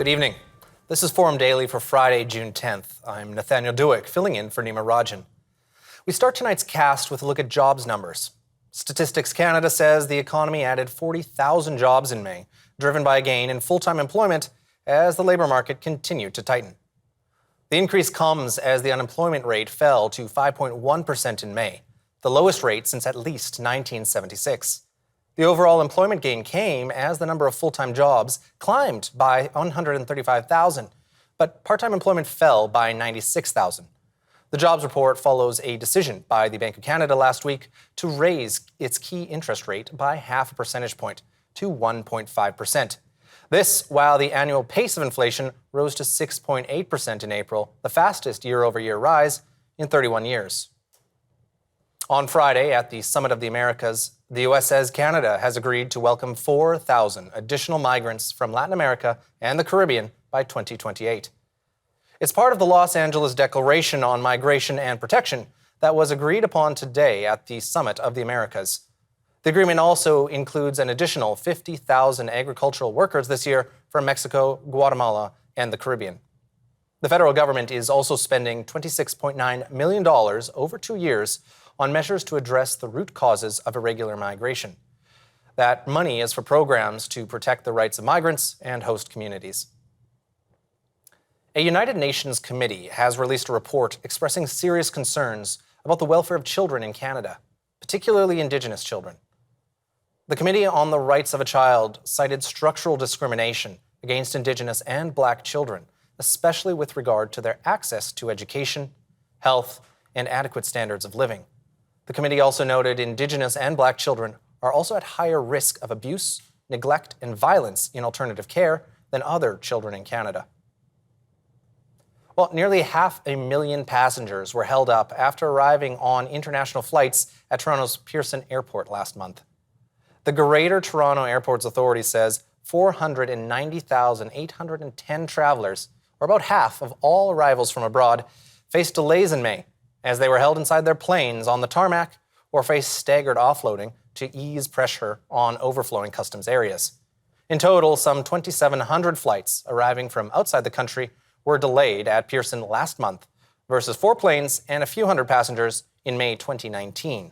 Good evening. This is Forum Daily for Friday, June 10th. I'm Nathaniel Dewick, filling in for Nima Rajan. We start tonight's cast with a look at jobs numbers. Statistics Canada says the economy added 40,000 jobs in May, driven by a gain in full-time employment as the labour market continued to tighten. The increase comes as the unemployment rate fell to 5.1% in May, the lowest rate since at least 1976. The overall employment gain came as the number of full-time jobs climbed by 135,000, but part-time employment fell by 96,000. The jobs report follows a decision by the Bank of Canada last week to raise its key interest rate by half a percentage point to 1.5%. This while the annual pace of inflation rose to 6.8% in April, the fastest year-over-year rise in 31 years. On Friday, at the Summit of the Americas, the U.S. says Canada has agreed to welcome 4,000 additional migrants from Latin America and the Caribbean by 2028. It's part of the Los Angeles Declaration on Migration and Protection that was agreed upon today at the Summit of the Americas. The agreement also includes an additional 50,000 agricultural workers this year from Mexico, Guatemala, and the Caribbean. The federal government is also spending $26.9 million over 2 years on measures to address the root causes of irregular migration. That money is for programs to protect the rights of migrants and host communities. A United Nations committee has released a report expressing serious concerns about the welfare of children in Canada, particularly Indigenous children. The Committee on the Rights of a Child cited structural discrimination against Indigenous and Black children, especially with regard to their access to education, health, and adequate standards of living. The committee also noted Indigenous and Black children are also at higher risk of abuse, neglect, and violence in alternative care than other children in Canada. Well, nearly 500,000 passengers were held up after arriving on international flights at Toronto's Pearson Airport last month. The Greater Toronto Airports Authority says 490,810 travelers, or about half of all arrivals from abroad, faced delays in May as they were held inside their planes on the tarmac or faced staggered offloading to ease pressure on overflowing customs areas. In total, some 2,700 flights arriving from outside the country were delayed at Pearson last month versus 4 planes and a few hundred passengers in May 2019.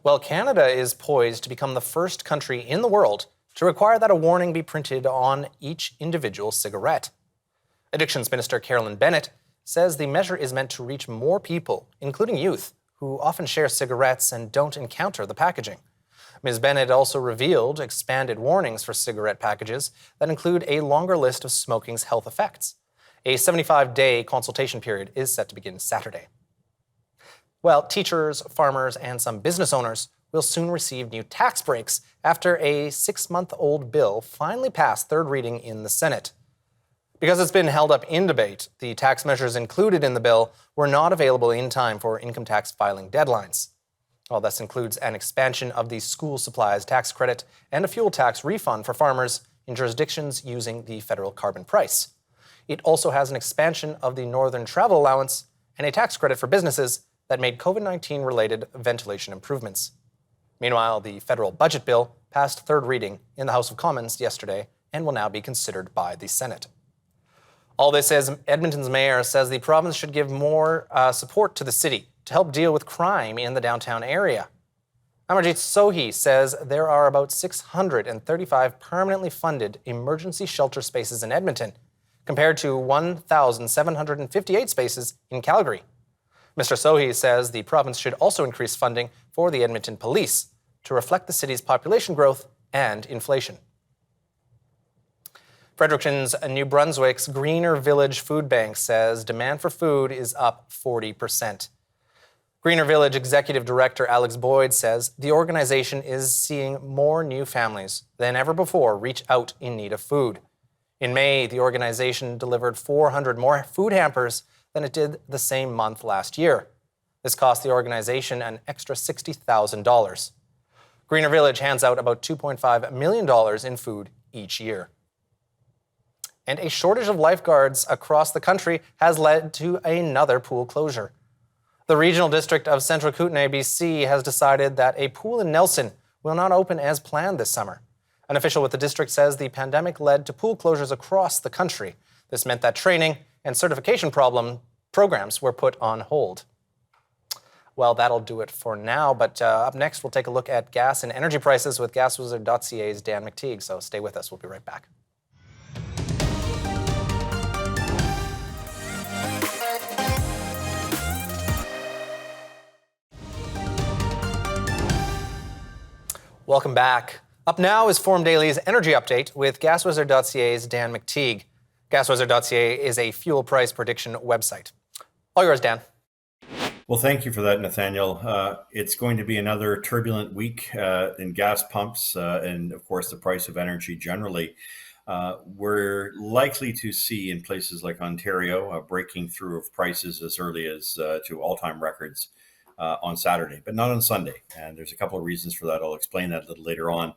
Well, Canada is poised to become the first country in the world to require that a warning be printed on each individual cigarette. Addictions Minister Carolyn Bennett says the measure is meant to reach more people, including youth, who often share cigarettes and don't encounter the packaging. Ms. Bennett also revealed expanded warnings for cigarette packages that include a longer list of smoking's health effects. A 75-day consultation period is set to begin Saturday. Well, teachers, farmers, and some business owners will soon receive new tax breaks after a 6-month-old bill finally passed third reading in the Senate. Because it's been held up in debate, the tax measures included in the bill were not available in time for income tax filing deadlines. Well, this includes an expansion of the school supplies tax credit and a fuel tax refund for farmers in jurisdictions using the federal carbon price. It also has an expansion of the Northern Travel Allowance and a tax credit for businesses that made COVID-19 related ventilation improvements. Meanwhile, the federal budget bill passed third reading in the House of Commons yesterday and will now be considered by the Senate. All this as Edmonton's mayor says the province should give more support to the city to help deal with crime in the downtown area. Amarjeet Sohi says there are about 635 permanently funded emergency shelter spaces in Edmonton, compared to 1,758 spaces in Calgary. Mr. Sohi says the province should also increase funding for the Edmonton Police to reflect the city's population growth and inflation. Fredericton's New Brunswick's Greener Village Food Bank says demand for food is up 40%. Greener Village Executive Director Alex Boyd says the organization is seeing more new families than ever before reach out in need of food. In May, the organization delivered 400 more food hampers than it did the same month last year. This cost the organization an extra $60,000. Greener Village hands out about $2.5 million in food each year. And a shortage of lifeguards across the country has led to another pool closure. The Regional District of Central Kootenay, BC has decided that a pool in Nelson will not open as planned this summer. An official with the district says the pandemic led to pool closures across the country. This meant that training and certification programs were put on hold. Well, that'll do it for now, but up next we'll take a look at gas and energy prices with GasWizard.ca's Dan McTeague, so stay with us. We'll be right back. Welcome back. Up now is Forum Daily's Energy Update with GasWizard.ca's Dan McTeague. GasWizard.ca is a fuel price prediction website. All yours, Dan. Well, thank you for that, Nathaniel. It's going to be another turbulent week in gas pumps and, of course, the price of energy generally. We're likely to see in places like Ontario a breaking through of prices as early as to all-time records on Saturday, but not on Sunday. And there's a couple of reasons for that. I'll explain that a little later on.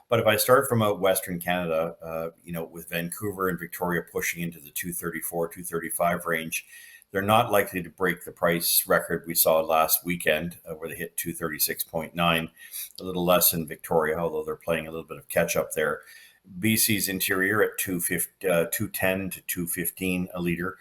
But if I start from out Western Canada, with Vancouver and Victoria pushing into the 234, 235 range, they're not likely to break the price record we saw last weekend, where they hit 236.9, a little less in Victoria, although they're playing a little bit of catch up there. BC's interior at 210 to 215 a litre.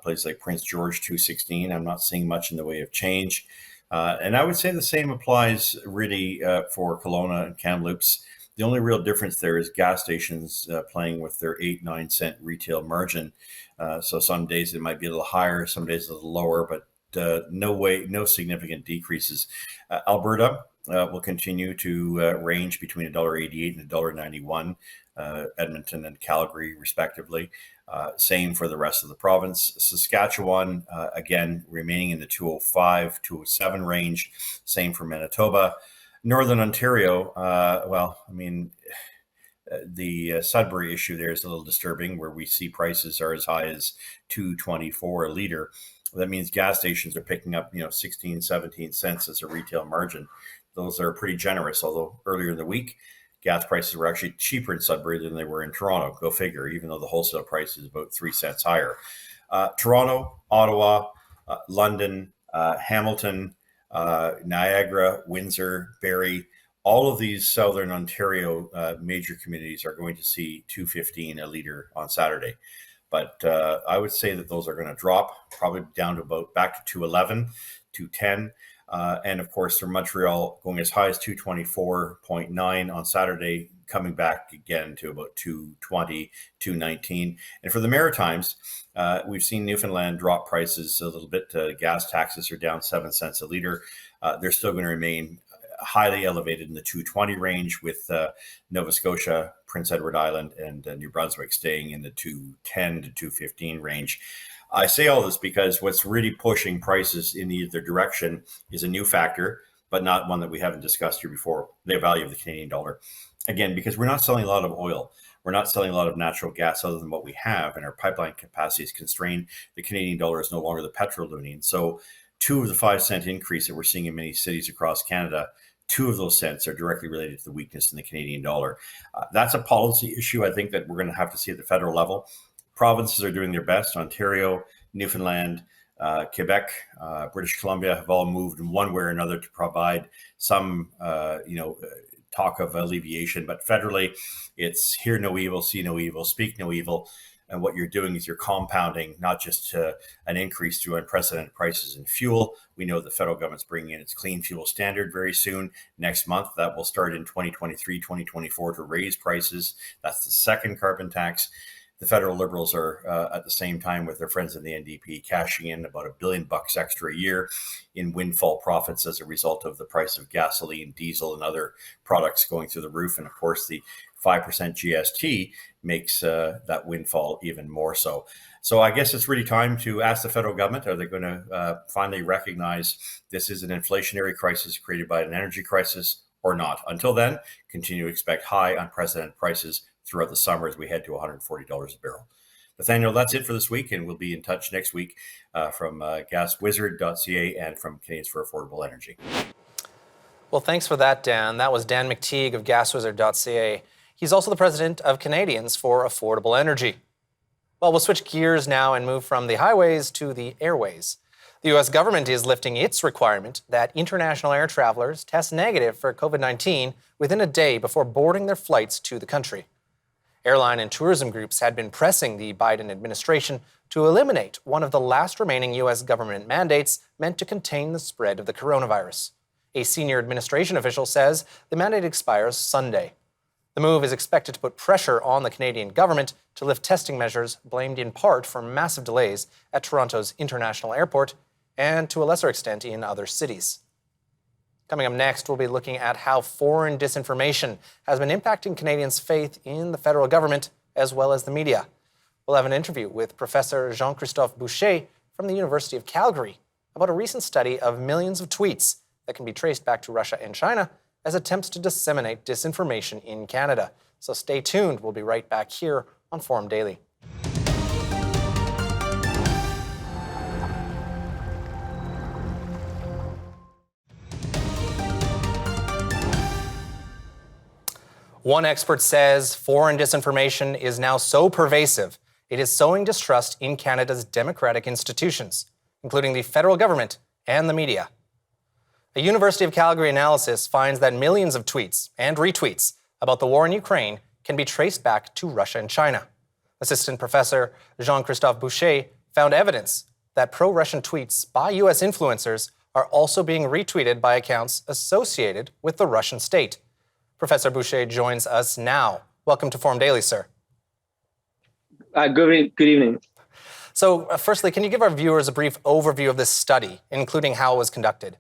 Places like Prince George, 216. I'm not seeing much in the way of change. And I would say the same applies really for Kelowna and Kamloops. The only real difference there is gas stations playing with their 8-9 cent retail margin. So some days it might be a little higher, some days a little lower, but no significant decreases. Alberta will continue to range between $1.88 and $1.91, Edmonton and Calgary respectively. Same for the rest of the province. Saskatchewan, again, remaining in the 205, 207 range. Same for Manitoba. Northern Ontario, the Sudbury issue there is a little disturbing, where we see prices are as high as $2.24 a litre. That means gas stations are picking up, 16, 17 cents as a retail margin. Those are pretty generous, although earlier in the week, gas prices were actually cheaper in Sudbury than they were in Toronto. Go figure, even though the wholesale price is about 3 cents higher. Toronto, Ottawa, London, Hamilton, Niagara, Windsor, Barrie, all of these Southern Ontario major communities are going to see $2.15 a litre on Saturday. But I would say that those are going to drop probably down to about back to 2.11, 2.10. And of course, for Montreal, going as high as 224.9 on Saturday, coming back again to about 220, 219. And for the Maritimes, we've seen Newfoundland drop prices a little bit. Gas taxes are down 7 cents a litre. They're still going to remain highly elevated in the 220 range, with Nova Scotia, Prince Edward Island, and New Brunswick staying in the 210 to 215 range. I say all this because what's really pushing prices in either direction is a new factor, but not one that we haven't discussed here before: the value of the Canadian dollar. Again, because we're not selling a lot of oil, we're not selling a lot of natural gas other than what we have, and our pipeline capacity is constrained. The Canadian dollar is no longer the petroloonie. And so 2 of the 5 cent increase that we're seeing in many cities across Canada, 2 of those cents are directly related to the weakness in the Canadian dollar. That's a policy issue, I think, that we're going to have to see at the federal level. Provinces are doing their best. Ontario, Newfoundland, Quebec, British Columbia have all moved in one way or another to provide some, talk of alleviation. But federally, it's hear no evil, see no evil, speak no evil. And what you're doing is you're compounding not just an increase to unprecedented prices in fuel. We know the federal government's bringing in its clean fuel standard very soon. Next month, that will start in 2023, 2024 to raise prices. That's the second carbon tax. The federal Liberals are at the same time with their friends in the NDP cashing in about $1 billion extra a year in windfall profits as a result of the price of gasoline, diesel, and other products going through the roof. And of course, the 5% GST makes that windfall even more so. So I guess it's really time to ask the federal government, are they going to finally recognize this is an inflationary crisis created by an energy crisis or not? Until then, continue to expect high, unprecedented prices throughout the summer as we head to $140 a barrel. Nathaniel, that's it for this week, and we'll be in touch next week from GasWizard.ca and from Canadians for Affordable Energy. Well, thanks for that, Dan. That was Dan McTeague of GasWizard.ca. He's also the president of Canadians for Affordable Energy. Well, we'll switch gears now and move from the highways to the airways. The U.S. government is lifting its requirement that international air travelers test negative for COVID-19 within a day before boarding their flights to the country. Airline and tourism groups had been pressing the Biden administration to eliminate one of the last remaining U.S. government mandates meant to contain the spread of the coronavirus. A senior administration official says the mandate expires Sunday. The move is expected to put pressure on the Canadian government to lift testing measures blamed in part for massive delays at Toronto's International Airport and to a lesser extent in other cities. Coming up next, we'll be looking at how foreign disinformation has been impacting Canadians' faith in the federal government as well as the media. We'll have an interview with Professor Jean-Christophe Boucher from the University of Calgary about a recent study of millions of tweets that can be traced back to Russia and China as attempts to disseminate disinformation in Canada. So stay tuned. We'll be right back here on Forum Daily. One expert says foreign disinformation is now so pervasive, it is sowing distrust in Canada's democratic institutions, including the federal government and the media. A University of Calgary analysis finds that millions of tweets and retweets about the war in Ukraine can be traced back to Russia and China. Assistant Professor Jean-Christophe Boucher found evidence that pro-Russian tweets by U.S. influencers are also being retweeted by accounts associated with the Russian state. Professor Boucher joins us now. Welcome to Forum Daily, sir. Good evening. So, firstly, can you give our viewers a brief overview of this study, including how it was conducted?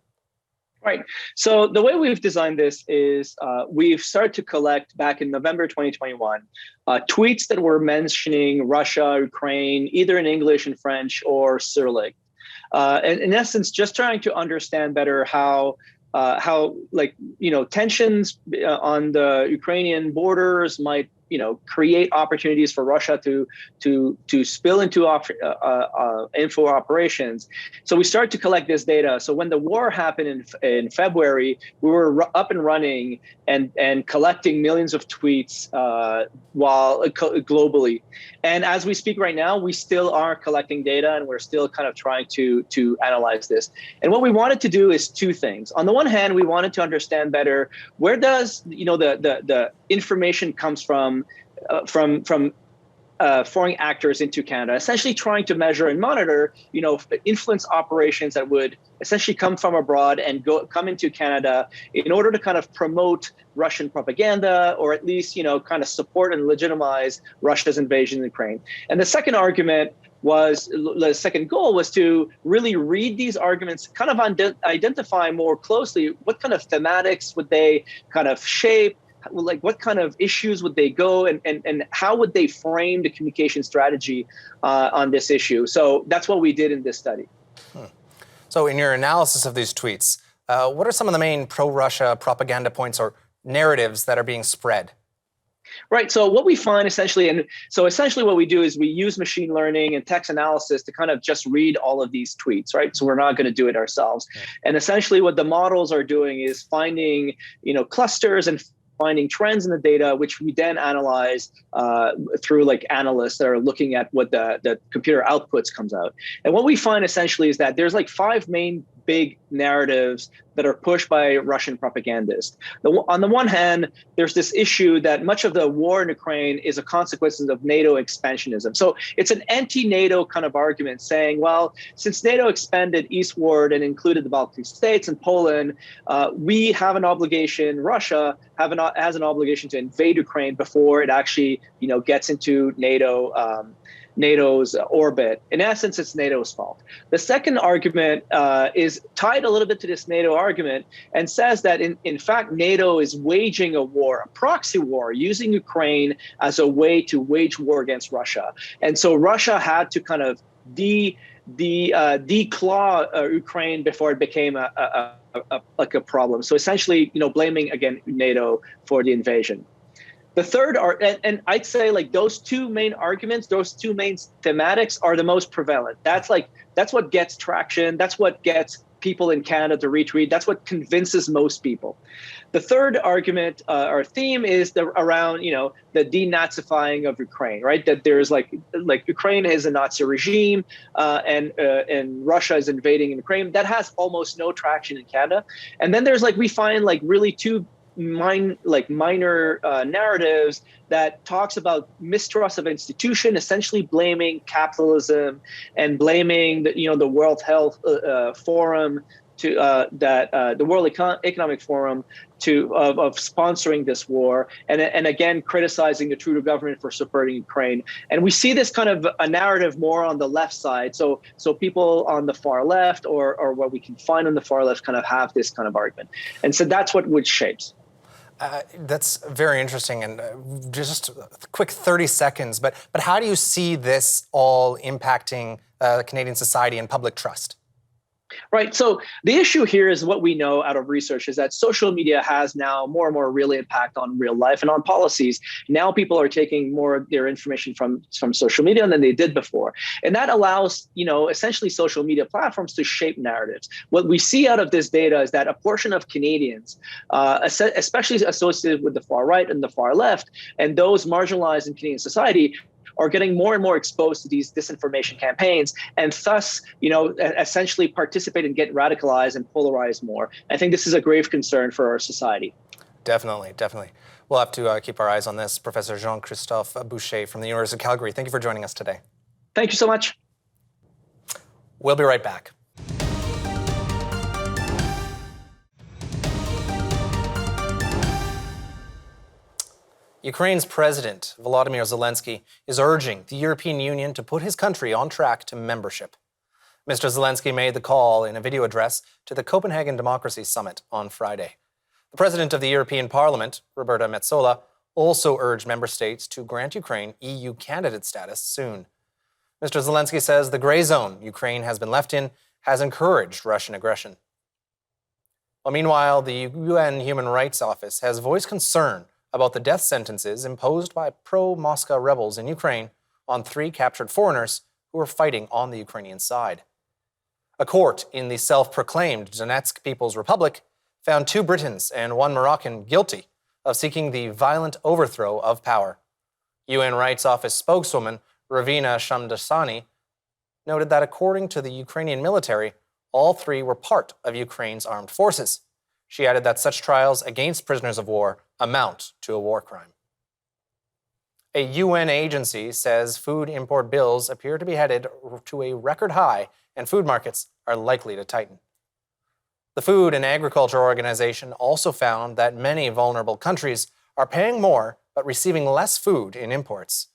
Right. So the way we've designed this is we've started to collect back in November 2021 tweets that were mentioning Russia, Ukraine, either in English and French or Cyrillic. And in essence, just trying to understand better how tensions on the Ukrainian borders might create opportunities for Russia to spill into info operations. So we started to collect this data. So when the war happened in February, we were up and running and collecting millions of tweets globally. And as we speak right now, we still are collecting data and we're still kind of trying to analyze this. And what we wanted to do is two things. On the one hand, we wanted to understand better where does the information comes from foreign actors into Canada, essentially trying to measure and monitor, influence operations that would essentially come from abroad and come into Canada in order to kind of promote Russian propaganda, or at least, kind of support and legitimize Russia's invasion of Ukraine. And the second goal was to really read these arguments, kind of identify more closely what kind of thematics would they kind of shape, like what kind of issues would they go and how would they frame the communication strategy on this issue. So that's what we did in this study. So in your analysis of these tweets, what are some of the main pro-Russia propaganda points or narratives that are being spread? Right. So what we find essentially what we do is we use machine learning and text analysis to kind of just read all of these tweets, right? So we're not going to do it ourselves. Yeah. And essentially what the models are doing is finding, clusters and finding trends in the data, which we then analyze through like analysts that are looking at what the computer outputs comes out. And what we find essentially is that there's like 5 main big narratives that are pushed by Russian propagandists. On the one hand, there's this issue that much of the war in Ukraine is a consequence of NATO expansionism. So it's an anti-NATO kind of argument saying, well, since NATO expanded eastward and included the Baltic states and Poland, we have an obligation, Russia has an obligation to invade Ukraine before it actually, gets into NATO's orbit. In essence, it's NATO's fault. The second argument is tied a little bit to this NATO argument and says that in fact, NATO is waging a war, a proxy war, using Ukraine as a way to wage war against Russia. And so Russia had to kind of declaw Ukraine before it became a problem. So essentially, blaming again NATO for the invasion. The third and I'd say like those two main arguments, those two main thematics are the most prevalent. That's what gets traction. That's what gets people in Canada to retweet. That's what convinces most people. The third argument or theme is around, the denazifying of Ukraine, right? That there's like Ukraine is a Nazi regime, and Russia is invading Ukraine. That has almost no traction in Canada. And then there's we find really two minor narratives that talks about mistrust of institution, essentially blaming capitalism and blaming the World Health Forum to the World Economic Forum of sponsoring this war, and again criticizing the Trudeau government for supporting Ukraine. And we see this kind of a narrative more on the left side. So people on the far left or what we can find on the far left kind of have this kind of argument. And so that's what shapes. That's very interesting, and just a quick 30 seconds, but how do you see this all impacting Canadian society and public trust? Right. So the issue here is what we know out of research is that social media has now more and more real impact on real life and on policies. Now people are taking more of their information from social media than they did before. And that allows, essentially social media platforms to shape narratives. What we see out of this data is that a portion of Canadians, especially associated with the far right and the far left, and those marginalized in Canadian society, are getting more and more exposed to these disinformation campaigns, and thus, essentially participate and get radicalized and polarized more. I think this is a grave concern for our society. Definitely. We'll have to keep our eyes on this. Professor Jean-Christophe Boucher from the University of Calgary, thank you for joining us today. Thank you so much. We'll be right back. Ukraine's President Volodymyr Zelensky is urging the European Union to put his country on track to membership. Mr. Zelensky made the call in a video address to the Copenhagen Democracy Summit on Friday. The President of the European Parliament, Roberta Metsola, also urged member states to grant Ukraine EU candidate status soon. Mr. Zelensky says the gray zone Ukraine has been left in has encouraged Russian aggression. Well, meanwhile, the UN Human Rights Office has voiced concern about the death sentences imposed by pro-Moscow rebels in Ukraine on 3 captured foreigners who were fighting on the Ukrainian side. A court in the self-proclaimed Donetsk People's Republic found 2 Britons and 1 Moroccan guilty of seeking the violent overthrow of power. UN Rights Office spokeswoman Ravina Shamdasani noted that according to the Ukrainian military, all 3 were part of Ukraine's armed forces. She added that such trials against prisoners of war amount to a war crime. A UN agency says food import bills appear to be headed to a record high and food markets are likely to tighten. The Food and Agriculture Organization also found that many vulnerable countries are paying more but receiving less food in imports.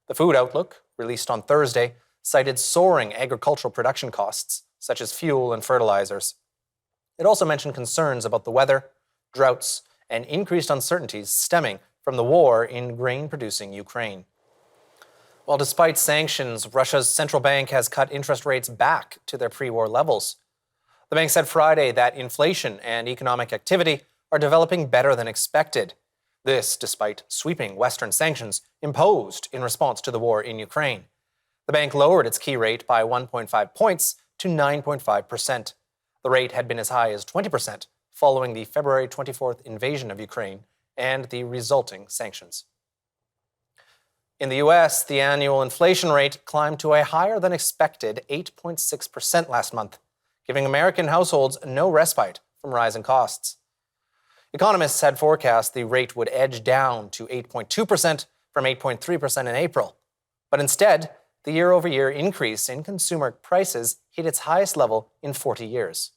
The Food Outlook, released on Thursday, cited soaring agricultural production costs, such as fuel and fertilizers. It also mentioned concerns about the weather, droughts, and increased uncertainties stemming from the war in grain-producing Ukraine. Well, despite sanctions, Russia's central bank has cut interest rates back to their pre-war levels. The bank said Friday that inflation and economic activity are developing better than expected. This despite sweeping Western sanctions imposed in response to the war in Ukraine. The bank lowered its key rate by 1.5 points to 9.5%. The rate had been as high as 20% following the February 24th invasion of Ukraine and the resulting sanctions. In the U.S., the annual inflation rate climbed to a higher than expected 8.6% last month, giving American households no respite from rising costs. Economists had forecast the rate would edge down to 8.2% from 8.3% in April. But instead, the year-over-year increase in consumer prices hit its highest level in 40 years.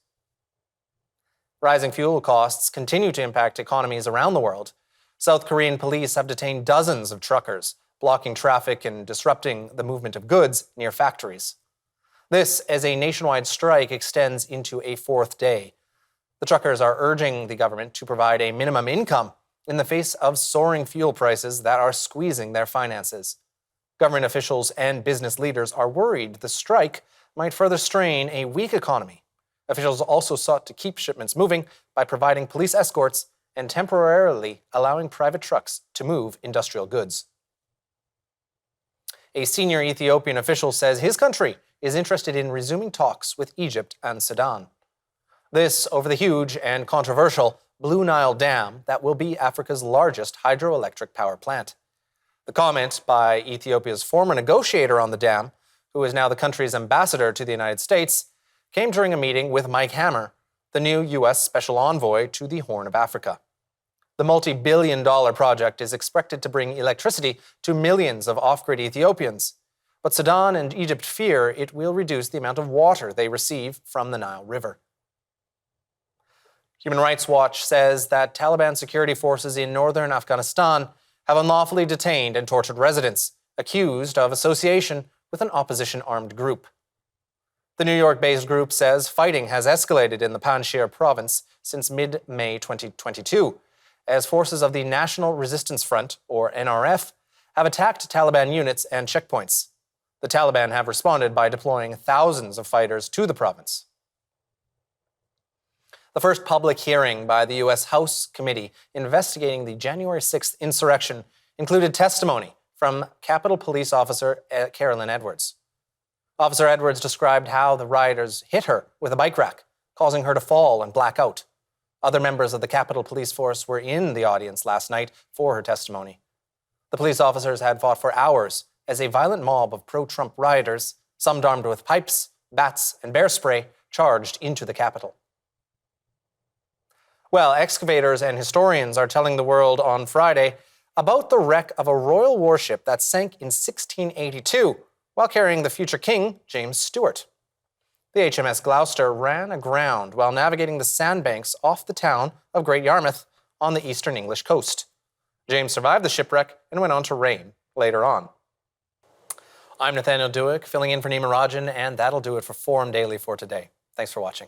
Rising fuel costs continue to impact economies around the world. South Korean police have detained dozens of truckers, blocking traffic and disrupting the movement of goods near factories. This as a nationwide strike extends into a 4th day. The truckers are urging the government to provide a minimum income in the face of soaring fuel prices that are squeezing their finances. Government officials and business leaders are worried the strike might further strain a weak economy. Officials also sought to keep shipments moving by providing police escorts and temporarily allowing private trucks to move industrial goods. A senior Ethiopian official says his country is interested in resuming talks with Egypt and Sudan. This over the huge and controversial Blue Nile Dam that will be Africa's largest hydroelectric power plant. The comment by Ethiopia's former negotiator on the dam, who is now the country's ambassador to the United States, came during a meeting with Mike Hammer, the new U.S. Special Envoy to the Horn of Africa. The multi-billion-dollar project is expected to bring electricity to millions of off-grid Ethiopians, but Sudan and Egypt fear it will reduce the amount of water they receive from the Nile River. Human Rights Watch says that Taliban security forces in northern Afghanistan have unlawfully detained and tortured residents accused of association with an opposition armed group. The New York-based group says fighting has escalated in the Panjshir province since mid-May 2022, as forces of the National Resistance Front, or NRF, have attacked Taliban units and checkpoints. The Taliban have responded by deploying thousands of fighters to the province. The first public hearing by the U.S. House Committee investigating the January 6th insurrection included testimony from Capitol Police Officer Carolyn Edwards. Officer Edwards described how the rioters hit her with a bike rack, causing her to fall and black out. Other members of the Capitol Police Force were in the audience last night for her testimony. The police officers had fought for hours as a violent mob of pro-Trump rioters, some armed with pipes, bats, and bear spray, charged into the Capitol. Well, excavators and historians are telling the world on Friday about the wreck of a royal warship that sank in 1682 while carrying the future king, James Stuart. The HMS Gloucester ran aground while navigating the sandbanks off the town of Great Yarmouth on the eastern English coast. James survived the shipwreck and went on to reign later on. I'm Nathaniel Dewick, filling in for Nima Rajan, and that'll do it for Forum Daily for today. Thanks for watching.